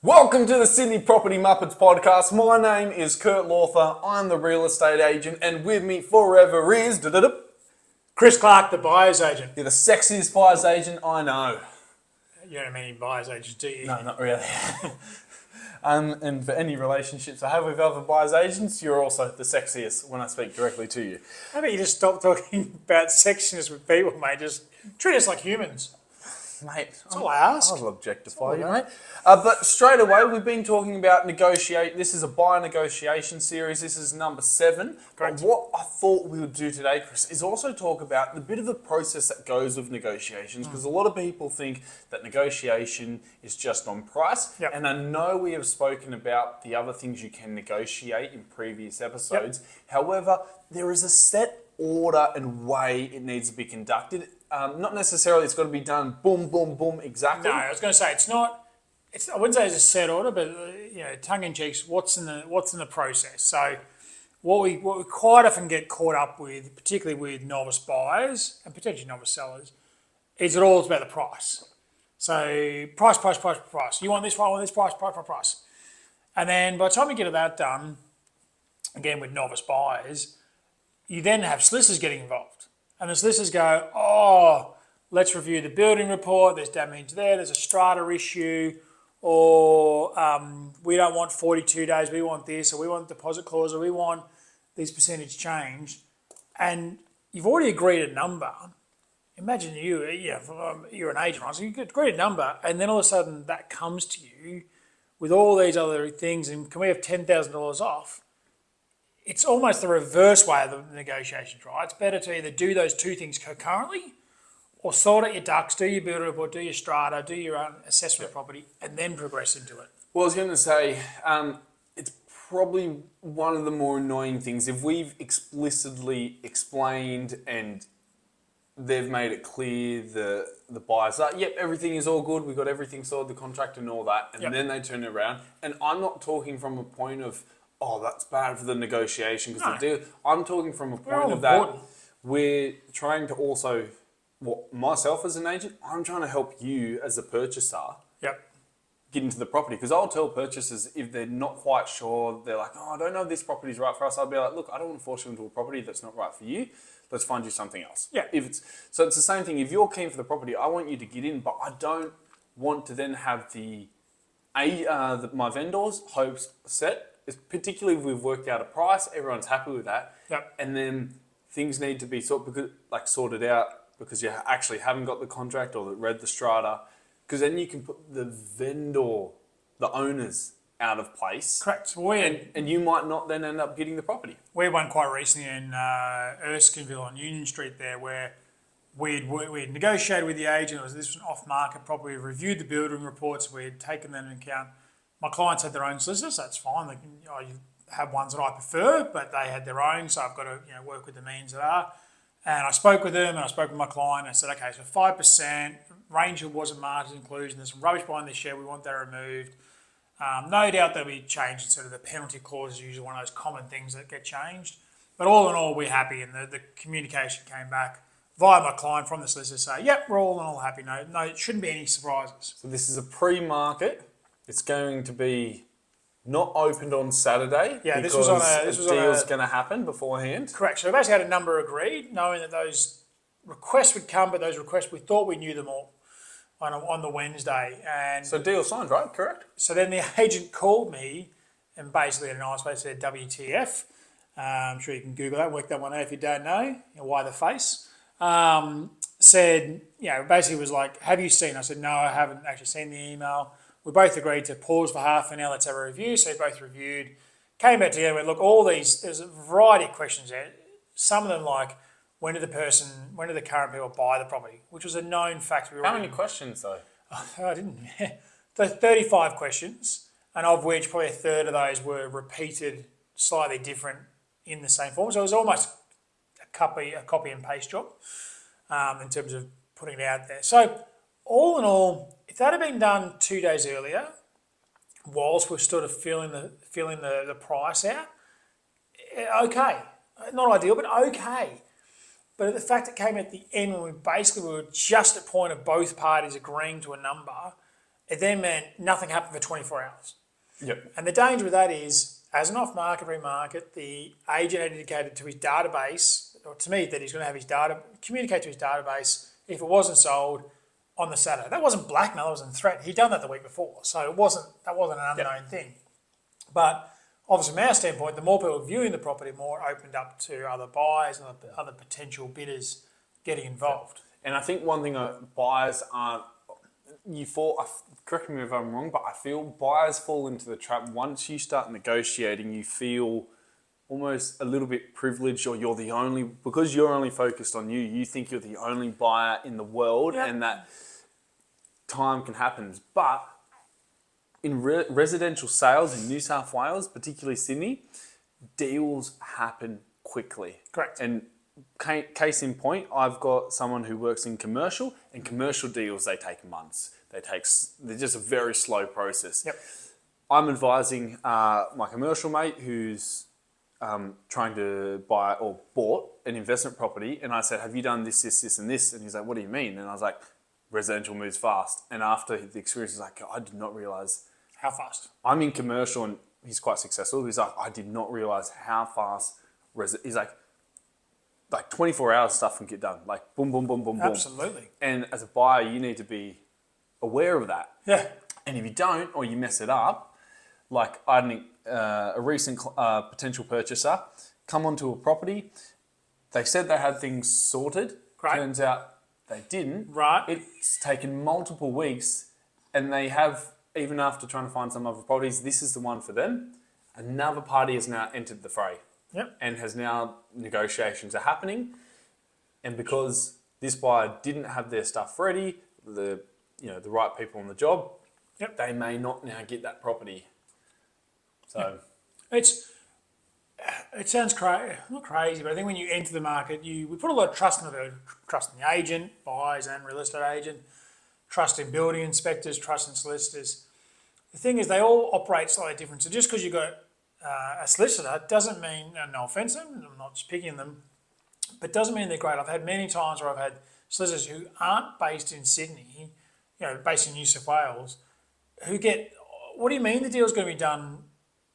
Welcome to the Sydney Property Muppets podcast. My name is Kurt Lawther. I'm the real estate agent, and with me forever is Chris Clark, the buyer's agent. You're the sexiest buyer's agent I know. You don't have many buyer's agents, do you? No, not really. And for any relationships I have with other buyer's agents, you're also the sexiest when I speak directly to you. How about you just stop talking about sexiness with people, mate? Just treat us like humans. Mate, That's all I ask. I'll objectify you, mate. But straight away, we've been talking about negotiate. This is a buyer negotiation series. This is number 7. Correct. But what I thought we would do today, Chris, is also talk about the bit of the process that goes with negotiations, because a lot of people think that negotiation is just on price. Yep. And I know we have spoken about the other things you can negotiate in previous episodes. Yep. However, there is a set order and way it needs to be conducted. Not necessarily it's got to be done boom, boom, boom, exactly. No, I was going to say it's not. I wouldn't say it's a set order, but tongue in cheek, what's in the process. So, what we quite often get caught up with, particularly with novice buyers and potentially novice sellers, is it all about the price. So, price. You want this? I want this price. And then by the time you get that done, again with novice buyers, you then have solicitors getting involved. And the solicitors go, oh, let's review the building report, there's damage there's a strata issue, or we don't want 42 days, we want this, or we want deposit clause, or we want these percentage changed. And you've already agreed a number. Imagine you're an agent, right? So you agreed a number, and then all of a sudden that comes to you with all these other things, and can we have $10,000 off? It's almost the reverse way of the negotiations, right? It's better to either do those two things concurrently or sort out your ducks, do your building report, do your strata, do your own assessment of property, and then progress into it. Well, I was going to say, it's probably one of the more annoying things. If we've explicitly explained and they've made it clear, the buyers that, yep, everything is all good, we've got everything sorted, the contract and all that, and then they turn it around. And I'm not talking from a point of, oh, that's bad for the negotiation because the deal. I'm talking from a point of that we're trying to also, myself as an agent, I'm trying to help you as a purchaser get into the property, because I'll tell purchasers if they're not quite sure, they're like, oh, I don't know if this property is right for us. I'll be like, look, I don't want to force you into a property that's not right for you. Let's find you something else. Yeah. So it's the same thing. If you're keen for the property, I want you to get in, but I don't want to then have my vendors' hopes set. Particularly if we've worked out a price, everyone's happy with that. Yep. And then things need to be sorted out because you actually haven't got the contract or read the strata. Because then you can put the vendor, the owners, out of place. Correct. And you might not then end up getting the property. We had one quite recently in Erskineville on Union Street there where we'd negotiated with the agent. This was an off-market property. We reviewed the building reports. We had taken them into account. My clients had their own solicitors, so that's fine. I have ones that I prefer, but they had their own, so I've got to work with the means that are. And I spoke with them, and I spoke with my client, and I said, okay, so 5%, Ranger wasn't marked as inclusion, there's some rubbish behind this shed, we want that removed. No doubt that'll be changed, sort of the penalty clause is usually one of those common things that get changed. But all in all, we're happy, and the communication came back via my client from the solicitor say, yep, we're all in all happy. No, it shouldn't be any surprises. So this is a pre-market. It's going to be not opened on Saturday. Yeah, this was deal's going to happen beforehand. Correct. So we basically had a number agreed, knowing that those requests would come, but those requests, we thought we knew them all on the Wednesday. And so deal signed, right? Correct. So then the agent called me and basically in a nice way said, WTF. I'm sure you can Google that, work that one out if you don't know, why the face. Said, basically was like, have you seen? I said, no, I haven't actually seen the email. We both agreed to pause for half an hour, let's have a review. So we both reviewed, came back together and went, look, there's a variety of questions there. Some of them like, when did the current people buy the property? Which was a known fact. How many questions though? I didn't. 35 questions, and of which probably a third of those were repeated, slightly different in the same form. So it was almost a copy and paste job in terms of putting it out there. So all in all, if that had been done 2 days earlier, whilst we're sort of feeling the price out, okay. Not ideal, but okay. But the fact it came at the end when we were just at the point of both parties agreeing to a number, it then meant nothing happened for 24 hours. Yep. And the danger with that is, as an off-market remarket, the agent had indicated to his database, or to me, that he's going to have his data, communicate to his database if it wasn't sold on the Saturday. That wasn't blackmail, that wasn't threat. He'd done that the week before, so that wasn't an unknown thing. But obviously, from our standpoint, the more people viewing the property, the more it opened up to other buyers and other potential bidders getting involved. And I think one thing buyers aren't, correct me if I'm wrong, but I feel buyers fall into the trap. Once you start negotiating, you feel almost a little bit privileged, or because you're only focused on you think you're the only buyer in the world, and that time can happen. But in residential sales in New South Wales, particularly Sydney, deals happen quickly. Correct. And case in point, I've got someone who works in commercial, and commercial deals, they take months. They're just a very slow process. Yep. I'm advising my commercial mate who's trying to buy or bought an investment property, and I said, have you done this, and this? And he's like, what do you mean? And I was like, residential moves fast. And after the experience, he's like, I did not realise. How fast? I'm in commercial, and he's quite successful. He's like, I did not realise how fast he's like 24 hours stuff can get done. Like boom, boom, boom, boom, boom. Absolutely. And as a buyer, you need to be aware of that. Yeah. And if you don't, or you mess it up, like I had a recent potential purchaser come onto a property. They said they had things sorted. Great. Turns out they didn't. Right. It's taken multiple weeks, and they have, even after trying to find some other properties, this is the one for them. Another party has now entered the fray. Yep. And has now, negotiations are happening. And because this buyer didn't have their stuff ready, the right people on the job, Yep. they may not now get that property. So It sounds not crazy, but I think when you enter the market, we put a lot of trust in the agent, buyers and real estate agent, trust in building inspectors, trust in solicitors. The thing is, they all operate slightly different. So just because you've got a solicitor doesn't mean, and no offence to them, I'm not just picking on them, but doesn't mean they're great. I've had many times where I've had solicitors who aren't based in Sydney, based in New South Wales, who get, what do you mean the deal's going to be done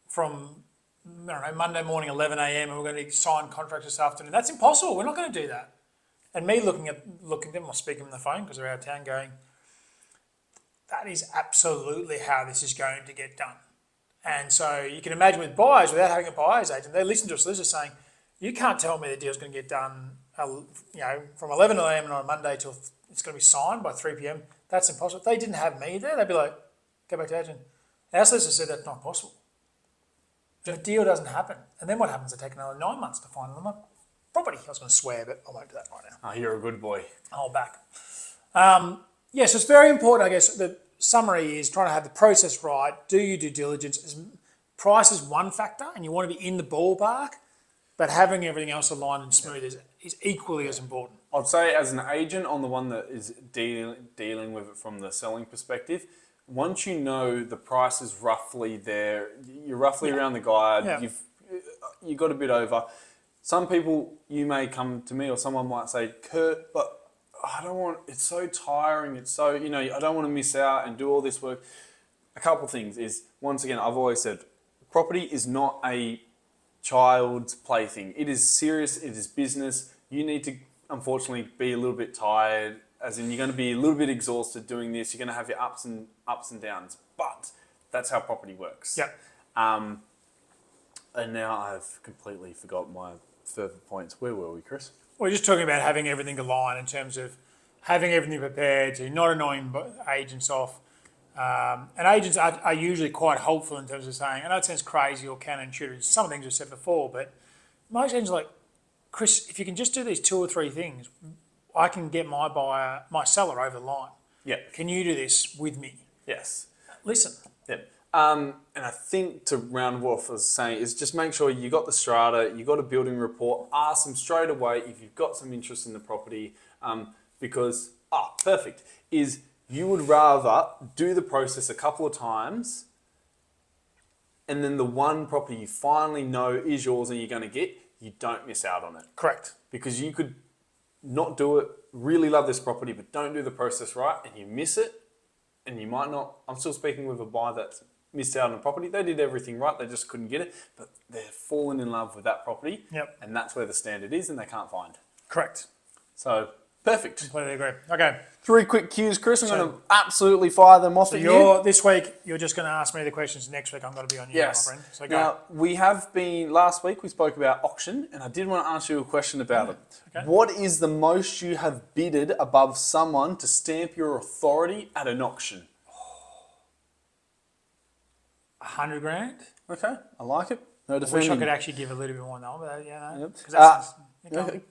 from, I don't know, Monday morning, 11 a.m. and we're going to sign contracts this afternoon? That's impossible. We're not going to do that. And me looking at them, or speaking on the phone because they're out of town, going, that is absolutely how this is going to get done. And so you can imagine with buyers, without having a buyer's agent, they listen to a solicitor saying, you can't tell me the deal's going to get done, from 11 a.m. on Monday till it's going to be signed by 3 p.m. That's impossible. If they didn't have me there, they'd be like, go back to the agent. Our solicitor said that's not possible. The deal doesn't happen. And then what happens? They take another 9 months to find another property. I was going to swear, but I won't do that right now. oh, you're a good boy. I'll hold back. So it's very important, I guess. The summary is trying to have the process right. Do your due diligence. Price is one factor, and you want to be in the ballpark, but having everything else aligned and smooth is equally as important. I'd say as an agent on the one that is dealing with it from the selling perspective, once you know the price is roughly there, you're roughly around the guide, you got a bit over. Some people, you may come to me or someone might say, Kurt, but it's so tiring, it's so, I don't want to miss out and do all this work. A couple of things is, once again, I've always said, property is not a child's plaything. It is serious, it is business. You need to, unfortunately, be a little bit tired, as in you're going to be a little bit exhausted doing this. You're going to have your ups and downs, but that's how property works. Yep. And now I've completely forgotten my further points. Where were we, Chris? We're just talking about having everything aligned in terms of having everything prepared, so not annoying agents off. And agents are usually quite helpful in terms of saying, I know it sounds crazy or counterintuitive, some of the things we've said before, but most agents are like, Chris, if you can just do these 2 or 3 things, I can get my seller over the line. Yeah. Can you do this with me? Yes. Listen. Yeah. And I think to round off, as I was saying, is just make sure you got the strata, you got a building report, ask them straight away if you've got some interest in the property, because, perfect, is you would rather do the process a couple of times and then the one property you finally know is yours and you're going to get, you don't miss out on it. Correct. Because you could not do it, really love this property, but don't do the process right and you miss it, and you might not. I'm still speaking with a buyer that's missed out on a property. They did everything right. They just couldn't get it, but they're fallen in love with that property. Yep. And that's where the standard is, and they can't find. Correct. So perfect. Completely agree. Okay. 3 quick cues, Chris. I'm going to absolutely fire them off at you. This week, you're just going to ask me the questions. Next week, I'm going to be on you, Yes. my friend. So go. Now, we have been, last week we spoke about auction, and I did want to ask you a question about it. Okay. What is the most you have bidded above someone to stamp your authority at an auction? 100 grand. Okay, I like it. No I wish defending. I could actually give a little bit more now, but yeah, no. Yep. 'Cause that's, Okay.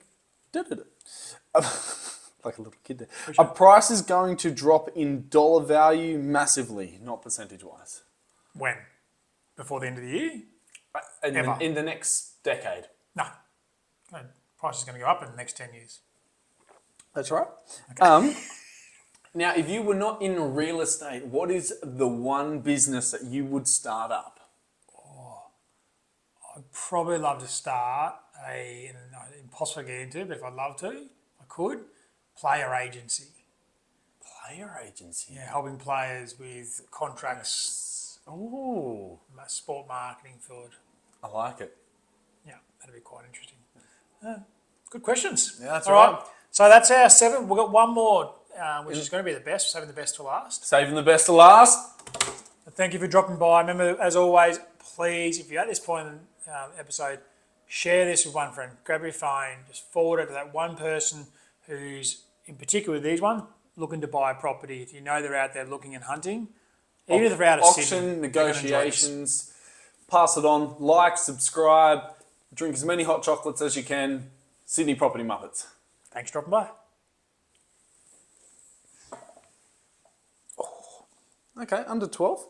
Like a little kid there. A price is going to drop in dollar value massively, not percentage-wise. when? Before the end of the year? In, in the next decade. No. No, price is going to go up in the next 10 years. That's right. Okay. Now, if you were not in real estate, what is the one business that you would start up? I'd probably love to start impossible to get into, but if I'd love to, I could. Player agency. Player agency. Yeah, helping players with contracts, Oh, sport marketing field. I like it. Yeah, that'd be quite interesting. Good questions. Yeah, that's all right. So that's our 7. We've got one more, which is going to be the best. Saving the best to last. Saving the best to last. Thank you for dropping by. Remember, as always, please, if you're at this point in the episode, share this with one friend. Grab your phone, just forward it to that one person who's, in particular these ones, looking to buy a property. If you know they're out there looking and hunting, even if they're out of Auction, Sydney, negotiations, pass it on, like, subscribe, drink as many hot chocolates as you can. Sydney Property Muppets. thanks for dropping by. Okay, under 12.